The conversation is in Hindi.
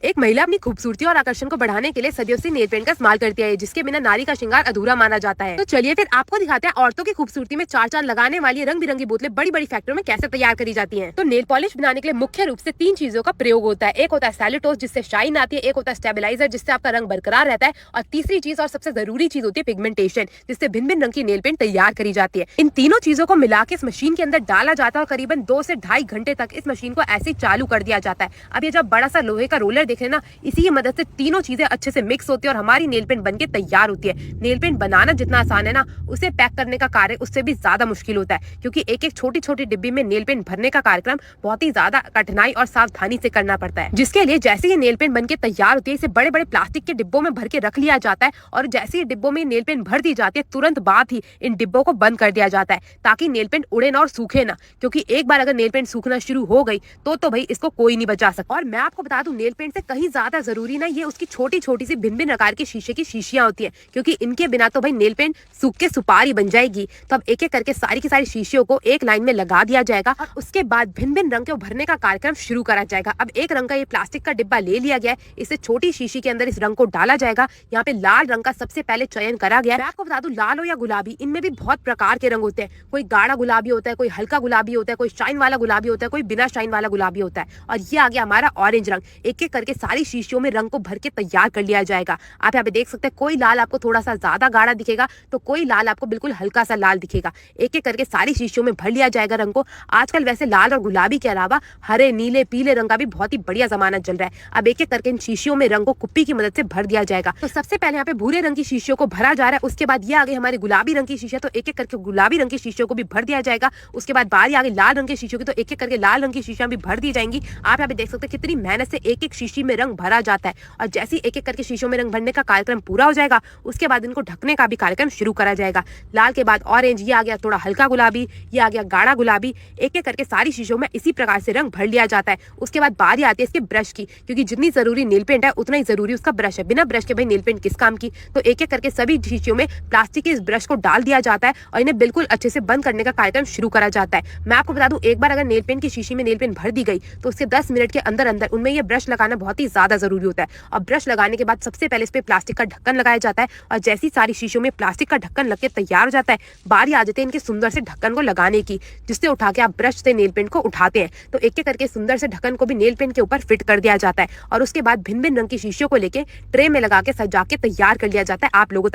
एक महिला अपनी खूबसूरती और आकर्षण को बढ़ाने के लिए सदियों से नेल पेंट का इस्तेमाल करती है, जिसके बिना नारी का श्रृंगार अधूरा माना जाता है। तो चलिए फिर आपको दिखाते हैं औरतों की खूबसूरती में चार चांद लगाने वाली रंग बिरंगी बोतलें बड़ी बड़ी फैक्ट्रियों में कैसे तैयार करी जाती हैं। तो नेल पॉलिश बनाने के लिए मुख्य रूप से 3 चीजों का प्रयोग होता है। एक होता है सैलुटोस, जिससे शाइन आती है, एक होता है स्टेबलाइजर, जिससे आपका रंग बरकरार रहता है, और तीसरी चीज और सबसे जरूरी चीज होती है पिगमेंटेशन, जिससे भिन्न भिन्न रंग की नेल पेंट तैयार करी जाती है। इन तीनों चीजों को मिला के इस मशीन के अंदर डाला जाता है और करीबन 2 से 2.5 घंटे तक इस मशीन को ऐसे ही चालू कर दिया जाता है। अब ये जब बड़ा सा लोहे का रोलर देख रहे हैं ना, इसी की मदद से तीनों चीजें अच्छे से मिक्स होती है और हमारी नेल पेंट बनके तैयार होती है। नेल पेंट बनाना जितना आसान है ना, उसे पैक करने का कार्य उससे भी ज्यादा मुश्किल होता है, क्योंकि एक एक छोटी छोटी डिब्बी में नेल पेंट भरने का कार्यक्रम बहुत ही ज्यादा कठिनाई और सावधानी से करना पड़ता है। जिसके लिए जैसे ये नेल पेंट बनके तैयार होती है, इसे बड़े बड़े प्लास्टिक के डिब्बों में भर के रख लिया जाता है, और जैसे ही डिब्बों में नेल पेंट भर दी जाती है, तुरंत बाद ही इन डिब्बों को बंद कर दिया जाता है, ताकि नेल पेंट उड़े ना और सूखे ना, क्योंकि एक बार अगर नेल पेंट सूखना शुरू हो गई तो भाई इसको कोई नहीं बचा सकता। और मैं आपको बता दूं, नेल पेंट से कहीं ज्यादा जरूरी ना ये उसकी छोटी छोटी सी भिन्न भिन्न आकार की शीशे की शीशियां होती है, क्योंकि इनके बिना तो भाई नेल पेंट सूख के सुपारी बन जाएगी। तो अब एक एक करके सारी की सारी शीशियों को एक लाइन में लगा दिया जाएगा, और उसके बाद भिन्न भिन्न रंग के भरने का कार्यक्रम शुरू करा जाएगा। अब एक रंग का ये प्लास्टिक का डिब्बा ले लिया गया है, इसे छोटी शीशी के अंदर इस रंग को डाला जाएगा। यहाँ पे लाल रंग का सबसे पहले चयन करा गया है। मैं आपको बता दूं, लाल हो या गुलाबी, इनमें भी बहुत प्रकार के रंग होते हैं। कोई गाढ़ा गुलाबी होता है, कोई हल्का गुलाबी होता है, कोई शाइन वाला गुलाबी होता है, कोई बिना शाइन वाला गुलाबी होता है, और ये आ गया हमारा ऑरेंज रंग। एक एक करके सारी शीशियों में रंग को भर के तैयार कर लिया जाएगा। आप यहाँ पे देख सकते हैं, कोई लाल आपको थोड़ा सा ज्यादा गाढ़ा दिखेगा, तो कोई लाल आपको बिल्कुल हल्का सा लाल दिखेगा। एक एक करके सारी शीशियों में भर लिया जाएगा रंग को। आजकल वैसे लाल और गुलाबी के अलावा हरे, नीले, पीले रंग का भी बहुत ही बढ़िया जमाना चल रहा है। अब एक एक करके इन शीशियों में रंग को कुप्पी की मदद से भर दिया जाएगा। तो सबसे पहले यहाँ पे भूरे रंग की शीशियों को भरा जा रहा है, उसके बाद ये आ गई हमारी गुलाबी रंग की शीशियां, तो एक एक करके गुलाबी रंग की शीशियों को भी भर दिया जाएगा। उसके बाद बारी आ गई लाल रंग की शीशियों की, तो एक एक करके लाल रंग की शीशियां भी भर दी जाएंगी। आप यहाँ पे देख सकते हैं कितनी मेहनत से एक एक शीशी में रंग भरा जाता है, और जैसे ही एक एक करके शीशियों में रंग भरने का कार्यक्रम पूरा हो जाएगा, उसके बाद इनको ढकने का भी कार्यक्रम शुरू करा जाएगा। लाल के बाद ऑरेंज, ये आ गया थोड़ा हल्का गुलाबी, ये आ गया गाढ़ा गुलाबी। एक एक करके सारी शीशियों में इसी प्रकार से रंग भर लिया जाता है। उसके बाद बारी आती है इसके ब्रश की, क्योंकि जितनी जरूरी नेल पेंट है उतना ही जरूरी उसका ब्रश है। बिना ब्रश के भाई नेल पेंट किस काम की। तो एक एक करके सभी शीशियों में प्लास्टिक के इस ब्रश को डाल दिया जाता है, और इन्हें बिल्कुल अच्छे से बंद करने का कार्यक्रम शुरू करा जाता है। मैं आपको बता दूं, एक बार अगर नेल पेंट की शीशी में नेल पेंट भर दी गई, तो उसके 10 मिनट के अंदर अंदर उनमें ये ब्रश लगाना बहुत ही ज्यादा जरूरी होता है। और ब्रश लगाने के बाद सबसे पहले इस पे प्लास्टिक का ढक्कन लगाया जाता है, और जैसी सारी शीशियों में प्लास्टिक का ढक्कन लग के तैयार हो जाता है, बारी आ जाती है इनके सुंदर से ढक्कन को लगाने की, जिससे उठा के आप ब्रश से नेल पेंट को उठाते हैं। तो एक एक करके सुंदर से ढक्कन को भी नेल पेंट के ऊपर फिट कर दिया जाता है, और उसके बाद भिन्न भिन्न रंग की शीशियों को लेके ट्रे में लगा के सजा के तैयार कर लिया जाता है आप लोगों तक।